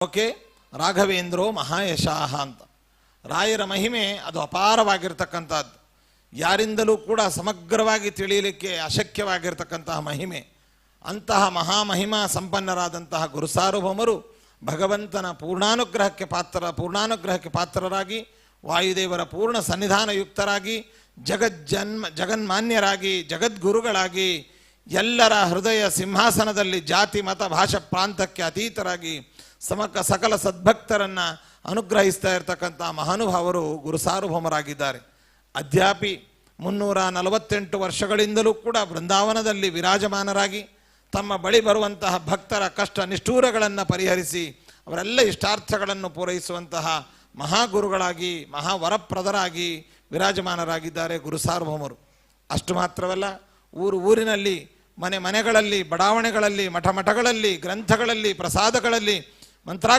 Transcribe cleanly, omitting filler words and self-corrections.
Okay, ರಾಘವೇಂದ್ರೋ ಮಹಾಯಶಾಹ ಅಂತ. ರಾಯರ ಮಹಿಮೆ ಅದು ಅಪಾರವಾಗಿರ್ತಕ್ಕಂಥದ್ದು, ಯಾರಿಂದಲೂ ಕೂಡ ಸಮಗ್ರವಾಗಿ ತಿಳಿಯಲಿಕ್ಕೆ ಅಶಕ್ಯವಾಗಿರ್ತಕ್ಕಂತಹ ಮಹಿಮೆ. ಅಂತಹ ಮಹಾಮಹಿಮಾ ಸಂಪನ್ನರಾದಂತಹ ಗುರುಸಾರ್ವಭೌಮರು ಭಗವಂತನ ಪೂರ್ಣಾನುಗ್ರಹಕ್ಕೆ ಪಾತ್ರರಾಗಿ, ವಾಯುದೇವರ ಪೂರ್ಣ ಸನ್ನಿಧಾನಯುಕ್ತರಾಗಿ, ಜಗನ್ಮಾನ್ಯರಾಗಿ, ಜಗದ್ಗುರುಗಳಾಗಿ, ಎಲ್ಲರ ಹೃದಯ ಸಿಂಹಾಸನದಲ್ಲಿ ಜಾತಿ ಮತ ಭಾಷಾ ಪ್ರಾಂತಕ್ಕೆ ಅತೀತರಾಗಿ ಸಕಲ ಸದ್ಭಕ್ತರನ್ನು ಅನುಗ್ರಹಿಸ್ತಾ ಇರತಕ್ಕಂಥ ಮಹಾನುಭಾವರು ಗುರುಸಾರ್ವಭೌಮರಾಗಿದ್ದಾರೆ. ಅದ್ಯಾಪಿ 348 ವರ್ಷಗಳಿಂದಲೂ ಕೂಡ ಬೃಂದಾವನದಲ್ಲಿ ವಿರಾಜಮಾನರಾಗಿ ತಮ್ಮ ಬಳಿ ಬರುವಂತಹ ಭಕ್ತರ ಕಷ್ಟ ನಿಷ್ಠೂರಗಳನ್ನು ಪರಿಹರಿಸಿ ಅವರೆಲ್ಲ ಇಷ್ಟಾರ್ಥಗಳನ್ನು ಪೂರೈಸುವಂತಹ ಮಹಾಗುರುಗಳಾಗಿ, ಮಹಾವರಪ್ರದರಾಗಿ ವಿರಾಜಮಾನರಾಗಿದ್ದಾರೆ ಗುರುಸಾರ್ವಭೌಮರು. ಅಷ್ಟು ಮಾತ್ರವಲ್ಲ, ಊರಿನಲ್ಲಿ, ಮನೆಗಳಲ್ಲಿ, ಬಡಾವಣೆಗಳಲ್ಲಿ, ಮಠಗಳಲ್ಲಿ, ಗ್ರಂಥಗಳಲ್ಲಿ, ಪ್ರಸಾದಗಳಲ್ಲಿ, ಮಂತ್ರ